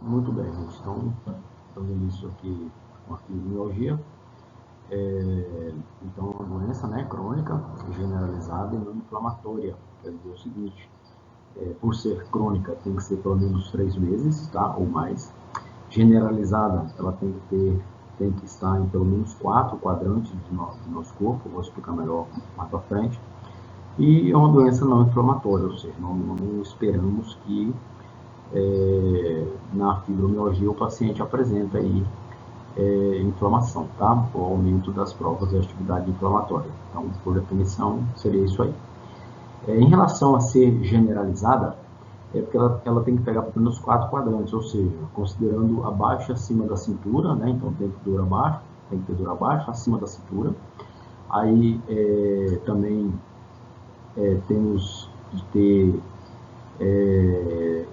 Muito bem, gente. Então, dando início aqui com a fibromialgia. Então, é uma doença, né, crônica, generalizada e não inflamatória. Quer dizer o seguinte, por ser crônica, tem que ser pelo menos 3 meses, tá, ou mais. Generalizada, ela tem que estar em pelo menos 4 quadrantes do nosso corpo, vou explicar melhor mais para frente. E é uma doença não inflamatória, ou seja, não esperamos que na fibromialgia o paciente apresenta aí inflamação, tá? O aumento das provas de atividade inflamatória. Então, por definição, seria isso aí. Em relação a ser generalizada, é porque ela tem que pegar pelo menos 4 quadrantes, ou seja, considerando abaixo e acima da cintura, né? Então, tem que ter dor abaixo, acima da cintura. Aí, também temos de ter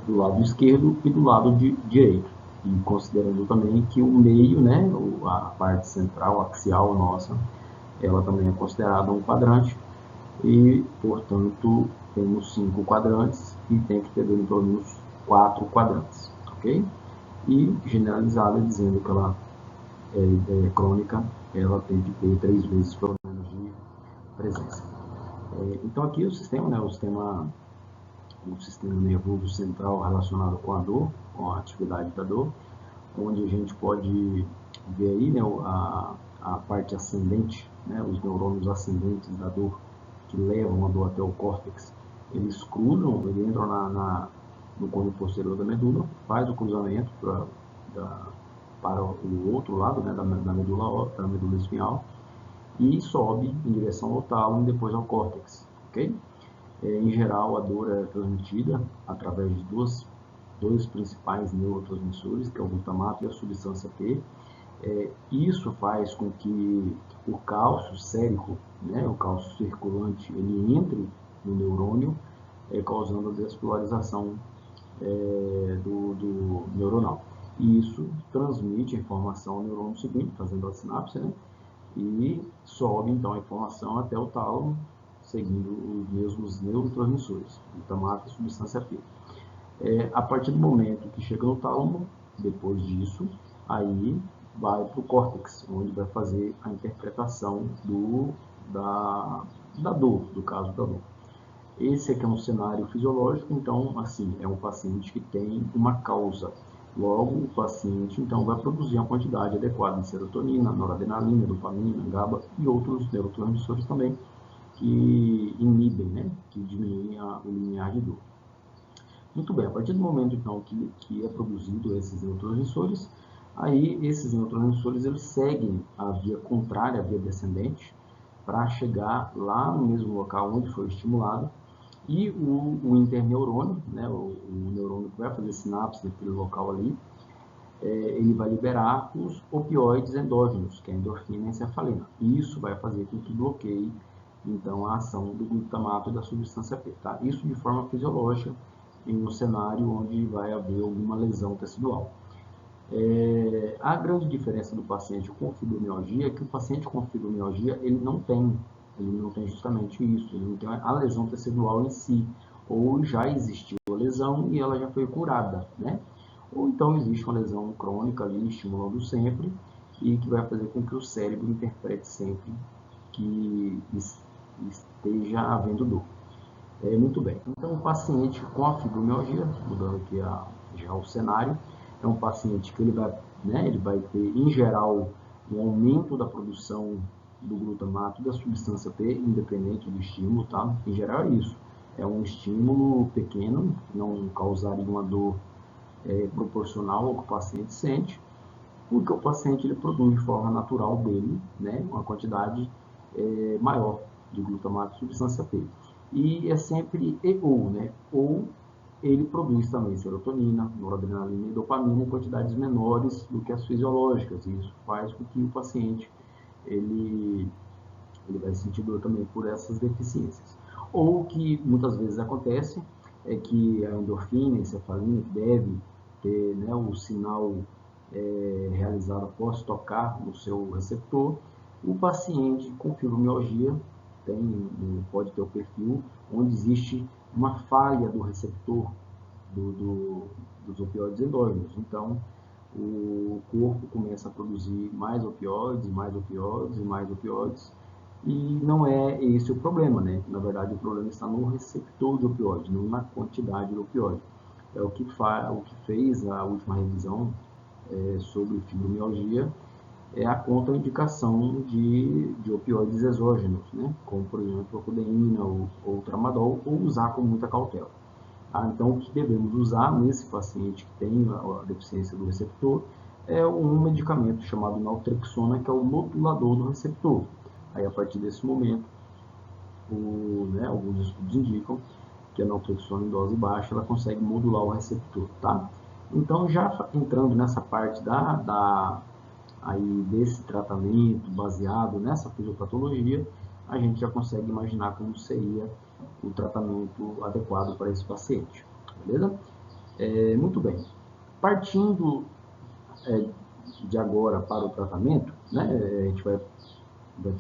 do lado esquerdo e do lado direito. E considerando também que o meio, né, a parte central, axial nossa, ela também é considerada um quadrante e, portanto, temos 5 quadrantes e tem que ter pelo menos 4 quadrantes, ok? E generalizada, dizendo que ela é crônica, ela tem que ter 3 vezes pelo menos de presença. Então aqui o sistema, né, o sistema nervoso central relacionado com a dor, com a atividade da dor, onde a gente pode ver aí, né, a parte ascendente, né, os neurônios ascendentes da dor, que levam a dor até o córtex, eles cruzam, eles entram no côndilo posterior da medula, faz o cruzamento para o outro lado, né, da medula espinhal, e sobe em direção ao tálamo e depois ao córtex, ok? Em geral, a dor é transmitida através de dois principais neurotransmissores, que é o glutamato e a substância P. Isso faz com que o cálcio sérico, né, o cálcio circulante, ele entre no neurônio, causando a despolarização do neuronal. E isso transmite a informação ao neurônio seguinte, fazendo a sinapse, né, e sobe então a informação até o tálamo, seguindo os mesmos neurotransmissores, glutamato e substância P. A partir do momento que chega no tálamo, depois disso, aí vai para o córtex, onde vai fazer a interpretação da dor, do caso da dor. Esse aqui é um cenário fisiológico, então, assim, é um paciente que tem uma causa. Logo, o paciente, então, vai produzir uma quantidade adequada de serotonina, noradrenalina, dopamina, GABA e outros neurotransmissores também, que inibem, né, que diminuem o limiar de dor. Muito bem, a partir do momento, então, que é produzido esses neurotransmissores, aí esses neurotransmissores, eles seguem a via contrária, a via descendente, para chegar lá no mesmo local onde foi estimulado, e o interneurônio, né, o neurônio que vai fazer sinapse naquele local ali, ele vai liberar os opioides endógenos, que é a endorfina e a encefalina. E isso vai fazer com que bloqueie, então, a ação do glutamato e da substância P. Tá? Isso de forma fisiológica, em um cenário onde vai haver alguma lesão tecidual. A grande diferença do paciente com fibromialgia é que o paciente com fibromialgia, ele não tem justamente isso, ele não tem a lesão tecidual em si, ou já existiu a lesão e ela já foi curada, né? Ou então existe uma lesão crônica ali, estimulando sempre, e que vai fazer com que o cérebro interprete sempre que esteja havendo dor. Muito bem. Então, o paciente com a fibromialgia, mudando aqui já o cenário, é um paciente que ele vai ter, em geral, um aumento da produção do glutamato, da substância P, independente do estímulo, tá? Em geral é isso. É um estímulo pequeno, não causaria uma dor proporcional ao que o paciente sente, porque o paciente ele produz de forma natural dele, né, uma quantidade maior de glutamato e substância P. E é sempre ou, né, ou ele produz também serotonina, noradrenalina e dopamina em quantidades menores do que as fisiológicas, e isso faz com que o paciente ele vai sentir dor também por essas deficiências. Ou o que muitas vezes acontece é que a endorfina, a encefalina, que deve ter, né, o sinal realizado após tocar no seu receptor, o paciente com fibromialgia pode ter o perfil onde existe uma falha do receptor dos opioides endógenos. Então, o corpo começa a produzir mais opioides, mais opioides e mais opioides, e não é esse o problema, né? Na verdade, o problema está no receptor de opioide, não na quantidade de opioide. É o que fez a última revisão sobre fibromialgia, é a contraindicação de opioides exógenos, né? Como, por exemplo, a codeína ou tramadol, ou usar com muita cautela. Então, o que devemos usar nesse paciente que tem a deficiência do receptor é um medicamento chamado naltrexona, que é o modulador do receptor. Aí, a partir desse momento, alguns estudos indicam que a naltrexona em dose baixa ela consegue modular o receptor, tá? Então, já entrando nessa parte aí desse tratamento baseado nessa fisiopatologia, a gente já consegue imaginar como seria o tratamento adequado para esse paciente, beleza? Muito bem. Partindo de agora para o tratamento, né, a gente vai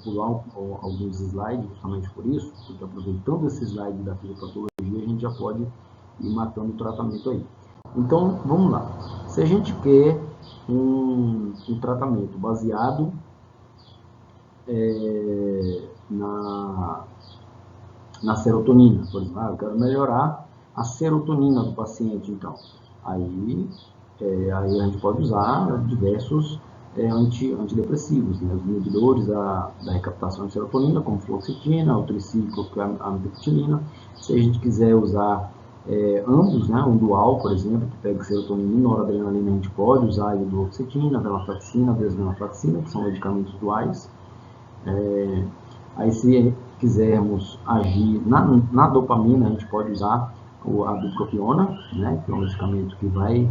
pular alguns slides justamente por isso, porque aproveitando esse slide da fisiopatologia, a gente já pode ir matando o tratamento aí. Então, vamos lá. Se a gente quer um tratamento baseado na serotonina, por exemplo, eu quero melhorar a serotonina do paciente, então. Aí a gente pode usar diversos antidepressivos, né? Os inibidores da recaptação de serotonina, como fluoxetina, o triciclo, que é a amitriptilina. Se a gente quiser usar ambos, né? Um dual, por exemplo, que pega serotonina e noradrenalina, a gente pode usar a duloxetina, a venlafaxina, a desvenlafaxina, que são medicamentos duais. Aí, se quisermos agir na dopamina, a gente pode usar a bupropiona, né? Que é um medicamento que vai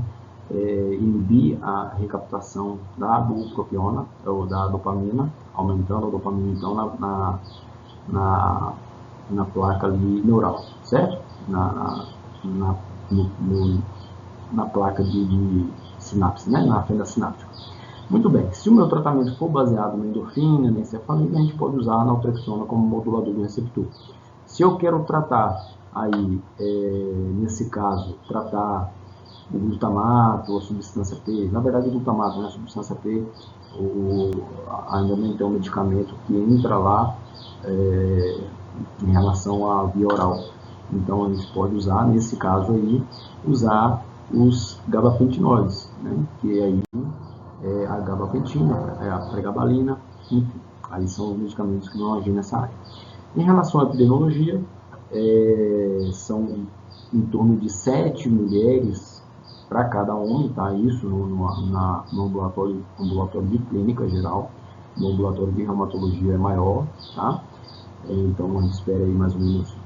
inibir a recaptação da bupropiona, ou da dopamina, aumentando a dopamina, então, na placa ali neural, certo? Na placa de sinapse, né? Na fenda sináptica. Muito bem, se o meu tratamento for baseado na endorfina, na encefalina, a gente pode usar a naltrexona como modulador do receptor. Se eu quero tratar aí, nesse caso, tratar o glutamato, a substância P, na verdade o glutamato, né, a substância P, ainda não tem um medicamento que entra lá em relação à via oral. Então a gente pode usar, nesse caso aí, usar os gabapentinóides, né, que aí a gabapentina, a pregabalina, enfim, aí são os medicamentos que vão agir nessa área. Em relação à epidemiologia, são em torno de 7 mulheres para cada homem, tá? Isso no ambulatório de clínica geral. No ambulatório de reumatologia é maior, tá? Então a gente espera aí mais ou menos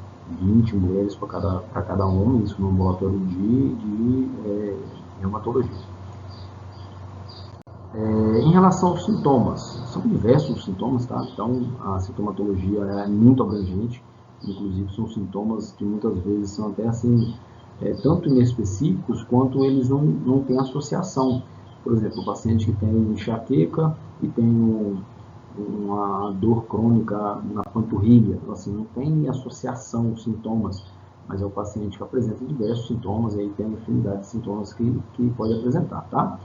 20 mulheres para cada homem, isso no ambulatório de reumatologia. Em relação aos sintomas, são diversos os sintomas, tá? Então a sintomatologia é muito abrangente, inclusive são sintomas que muitas vezes são até assim, tanto inespecíficos quanto eles não têm associação. Por exemplo, o paciente que tem enxaqueca e tem uma dor crônica na panturrilha, então, assim, não tem associação os sintomas, mas é o paciente que apresenta diversos sintomas e aí tem a infinidade de sintomas que pode apresentar, tá?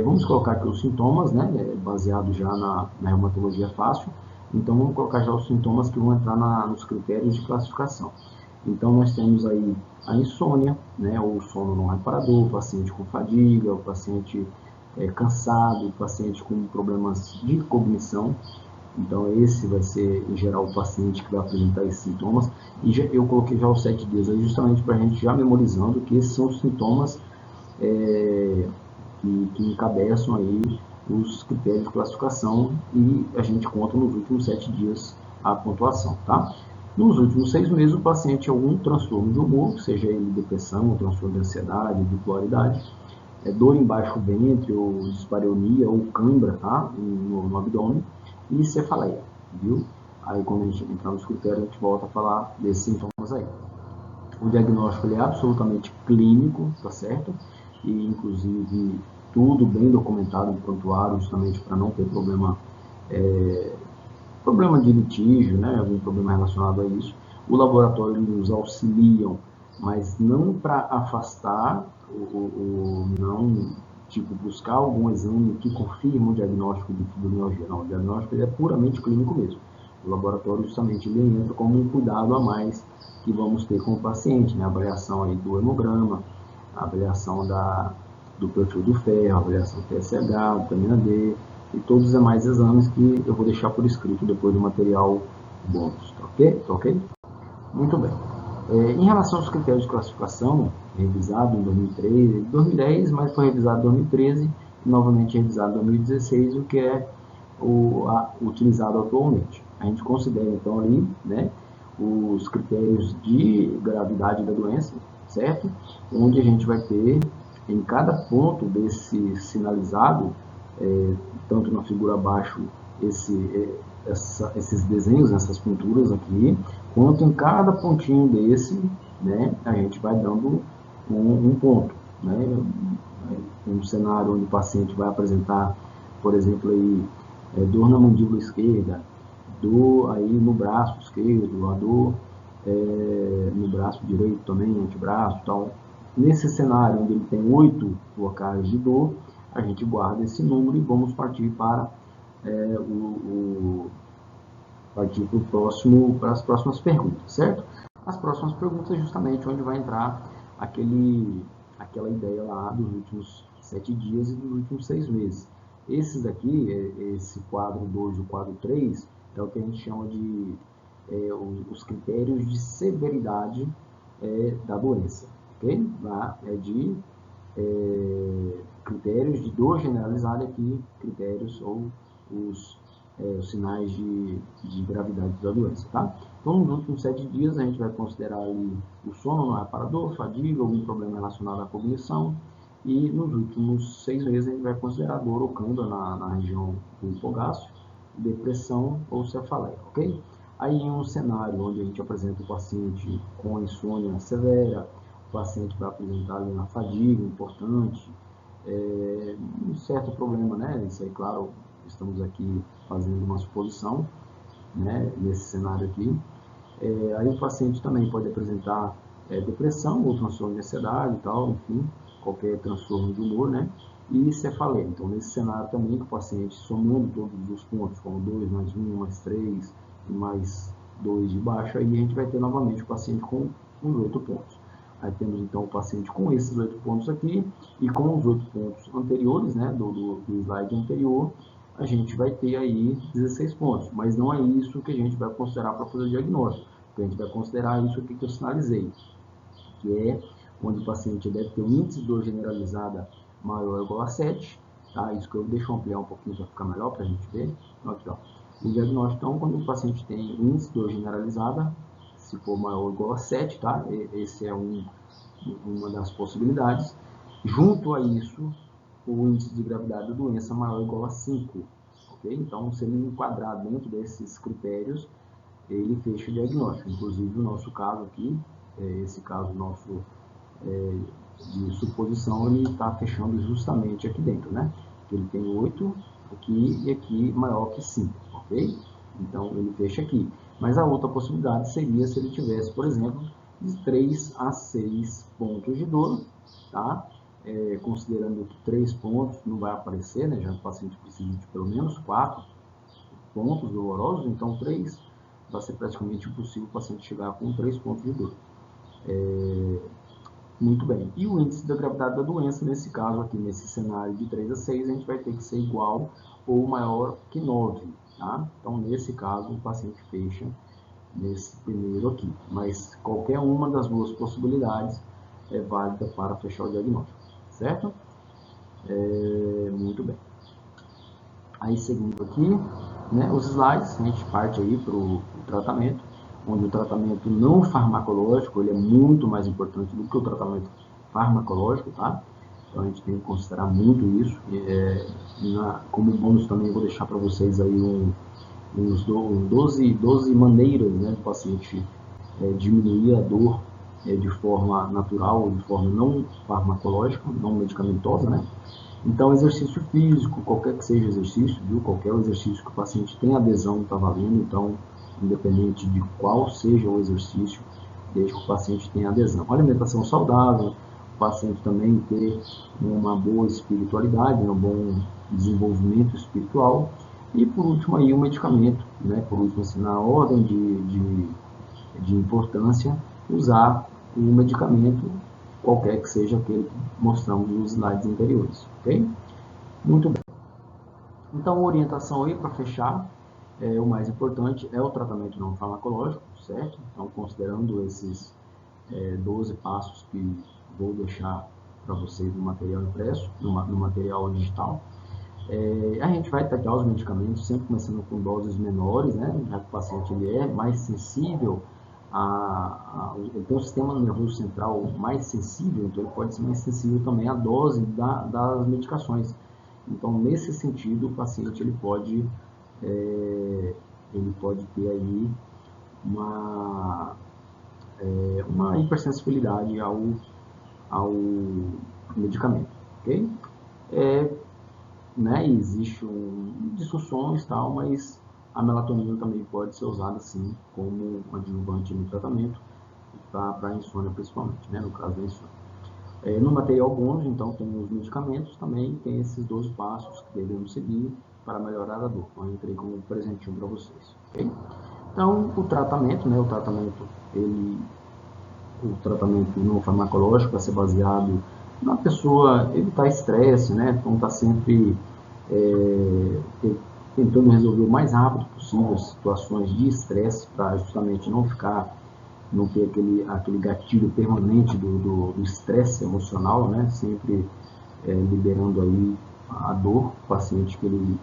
Vamos colocar aqui os sintomas, né, baseado já na reumatologia fácil. Então, vamos colocar já os sintomas que vão entrar nos critérios de classificação. Então, nós temos aí a insônia, né, ou sono não reparador, o paciente com fadiga, o paciente cansado, o paciente com problemas de cognição. Então, esse vai ser, em geral, o paciente que vai apresentar esses sintomas. E eu coloquei já os 7 dias aí, justamente para a gente já memorizando que esses são os sintomas que encabeçam aí os critérios de classificação e a gente conta nos últimos 7 dias a pontuação, tá? Nos últimos 6 meses, o paciente tem algum transtorno de humor, seja ele depressão, transtorno de ansiedade, bipolaridade, dor em baixo ventre, ou dispareunia, ou cãibra, tá? No abdômen, e cefaleia, viu? Aí, quando a gente entrar nos critérios, a gente volta a falar desses sintomas aí. O diagnóstico ele é absolutamente clínico, tá certo? E, inclusive, tudo bem documentado no prontuário, justamente para não ter problema de litígio, né? Algum problema relacionado a isso. O laboratório nos auxiliam, mas não para afastar não, tipo, buscar algum exame que confirme o diagnóstico de fibromialgia. Não, o diagnóstico é puramente clínico mesmo. O laboratório justamente ele entra como um cuidado a mais que vamos ter com o paciente, né? A avaliação aí do hemograma, a avaliação do perfil do ferro, a avaliação do TSH, vitamina D e todos os demais exames que eu vou deixar por escrito depois do material bônus, tá ok? Tá ok? Muito bem. Em relação aos critérios de classificação, revisado em 2013, 2010, mas foi revisado em 2013 e novamente revisado em 2016, o que é utilizado atualmente. A gente considera então ali, né, os critérios de gravidade da doença, certo? Onde a gente vai ter em cada ponto desse sinalizado, tanto na figura abaixo, esses desenhos, essas pinturas aqui, quanto em cada pontinho desse, né, a gente vai dando um ponto, né? Um cenário onde o paciente vai apresentar, por exemplo, aí, dor na mandíbula esquerda, dor aí no braço esquerdo, a dor no braço direito também, antebraço e tal. Nesse cenário onde ele tem 8 locais de dor, a gente guarda esse número e vamos partir para para as próximas perguntas, certo? As próximas perguntas é justamente onde vai entrar aquela ideia lá dos últimos 7 dias e dos últimos 6 meses. Esses daqui, esse quadro 2 e o quadro 3, é o que a gente chama de os critérios de severidade da doença, ok? Lá é de critérios de dor generalizada aqui, critérios ou os sinais de gravidade da doença, tá? Então, nos últimos 7 dias, a gente vai considerar ali o sono não reparador, fadiga, algum problema relacionado à cognição, e nos últimos 6 meses, a gente vai considerar dor ou câimbra na região do hipogástrio, depressão ou cefaleia, ok? Aí, em um cenário onde a gente apresenta o paciente com insônia severa, o paciente vai apresentar ali uma fadiga importante, um certo problema, né? Isso aí, claro, estamos aqui fazendo uma suposição, né? Nesse cenário aqui. Aí o paciente também pode apresentar depressão ou transtorno de ansiedade e tal, enfim, qualquer transtorno de humor, né? E cefaleia. Então, nesse cenário também, que o paciente somando todos os pontos, como 2 mais 1, mais 3 e mais 2 de baixo, aí a gente vai ter novamente o paciente com os 8 pontos. Aí temos então o paciente com esses 8 pontos aqui e com os 8 pontos anteriores, né, do slide anterior, a gente vai ter aí 16 pontos, mas não é isso que a gente vai considerar para fazer o diagnóstico. A gente vai considerar isso aqui que eu sinalizei, que é onde o paciente deve ter um índice de dor generalizada maior ou igual a 7, tá? Isso que eu deixo ampliar um pouquinho para ficar melhor para a gente ver. Aqui, ó. O diagnóstico, então, quando o paciente tem um índice de dor generalizada, se for maior ou igual a 7, tá? Esse é uma das possibilidades. Junto a isso, o índice de gravidade da doença maior ou igual a 5, ok? Então, se ele enquadrar dentro desses critérios, ele fecha o diagnóstico. Inclusive, o nosso caso aqui, esse caso nosso de suposição, ele está fechando justamente aqui dentro, né? Ele tem 8 aqui e aqui maior que 5, ok? Então, ele fecha aqui. Mas a outra possibilidade seria se ele tivesse, por exemplo, de 3 a 6 pontos de dor, tá? Considerando que 3 pontos não vai aparecer, né? Já que o paciente precisa de pelo menos 4 pontos dolorosos, então 3 vai ser praticamente impossível o paciente chegar com 3 pontos de dor. Muito bem. E o índice da gravidade da doença, nesse caso aqui, nesse cenário de 3 a 6, a gente vai ter que ser igual ou maior que 9, tá? Então, nesse caso, o paciente fecha nesse primeiro aqui. Mas qualquer uma das duas possibilidades é válida para fechar o diagnóstico, certo? Muito bem. Aí, seguindo aqui, né, os slides, a gente parte aí para o tratamento, onde o tratamento não farmacológico ele é muito mais importante do que o tratamento farmacológico, tá? Então, a gente tem que considerar muito isso. Como bônus também, eu vou deixar para vocês aí uns 12 maneiras, né, do paciente diminuir a dor de forma natural, de forma não farmacológica, não medicamentosa, né? Então, exercício físico, qualquer que seja o exercício, viu? Qualquer exercício que o paciente tem adesão está valendo, então, independente de qual seja o exercício, desde que o paciente tenha adesão. Alimentação saudável, o paciente também ter uma boa espiritualidade, um bom desenvolvimento espiritual. E por último aí o medicamento, né? Por último, assim, na ordem de importância, usar o medicamento, qualquer que seja aquele que mostramos nos slides anteriores, ok? Muito bem. Então, a orientação aí para fechar, o mais importante é o tratamento não farmacológico, certo? Então, considerando esses 12 passos que vou deixar para vocês no material impresso, no material digital, a gente vai tratar os medicamentos sempre começando com doses menores, né? Já que o paciente ele é mais sensível ele tem um sistema nervoso central mais sensível, então ele pode ser mais sensível também à dose das medicações. Então, nesse sentido, o paciente ele pode ter aí uma hipersensibilidade ao medicamento, ok? Né, existe discussões tal, mas a melatonina também pode ser usada assim como adjuvante no tratamento para a insônia principalmente, né, no caso da insônia. No material bônus, então, tem os medicamentos, também tem esses 12 passos que devemos seguir para melhorar a dor. Então, eu entrei como um presentinho para vocês. Okay? Então, o tratamento não farmacológico vai ser baseado na pessoa evitar estresse, né? Então, está sempre tentando resolver o mais rápido possível as situações de estresse para justamente não ter aquele gatilho permanente do estresse emocional, né? Sempre liberando aí a dor. O paciente que ele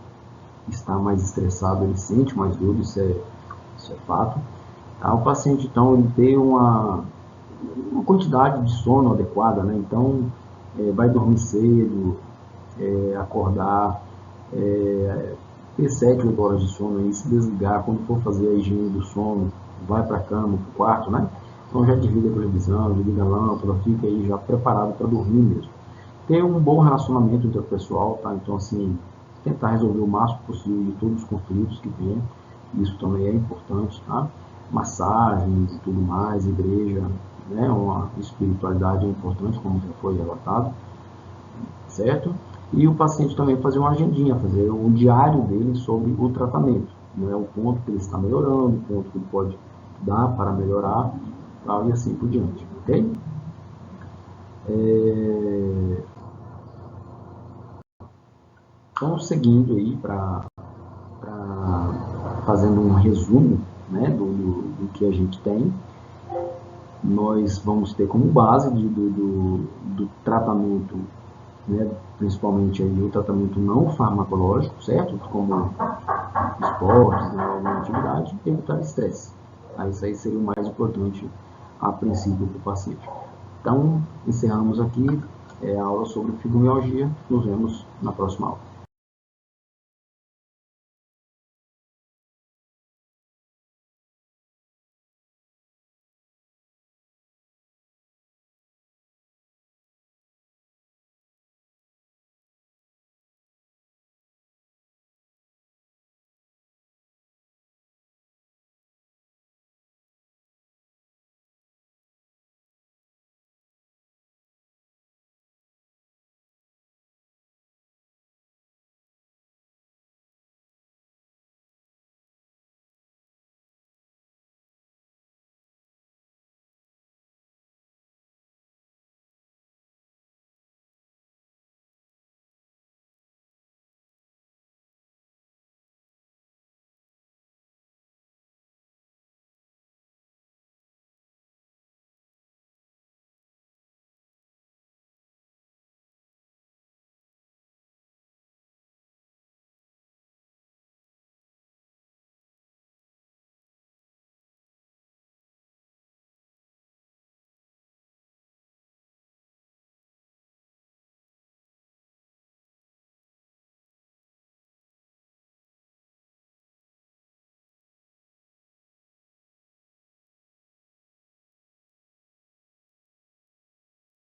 está mais estressado, ele sente mais dor, isso é fato. O paciente, então, ele ter uma quantidade de sono adequada, né? Então, vai dormir cedo, acordar, ter 7, 8 horas de sono e se desligar quando for fazer a higiene do sono, vai para a cama, para o quarto, né? Então já desliga a televisão, desliga a lâmpada, fica aí já preparado para dormir mesmo. Ter um bom relacionamento interpessoal, tá? Então, assim, tentar resolver o máximo possível de todos os conflitos que tem, isso também é importante, tá? Massagens e tudo mais, igreja, né? Uma espiritualidade é importante, como já foi relatado, certo? E o paciente também fazer uma agendinha, fazer um diário dele sobre o tratamento, né? O ponto que ele está melhorando, o ponto que ele pode dar para melhorar, tal, e assim por diante, ok? Então, seguindo aí fazendo um resumo, né, do que a gente tem, nós vamos ter como base do tratamento, né, principalmente aí o tratamento não farmacológico, certo? Como esportes, né, alguma atividade, evitar estresse. Isso aí seria o mais importante a princípio para o paciente. Então, encerramos aqui a aula sobre fibromialgia. Nos vemos na próxima aula.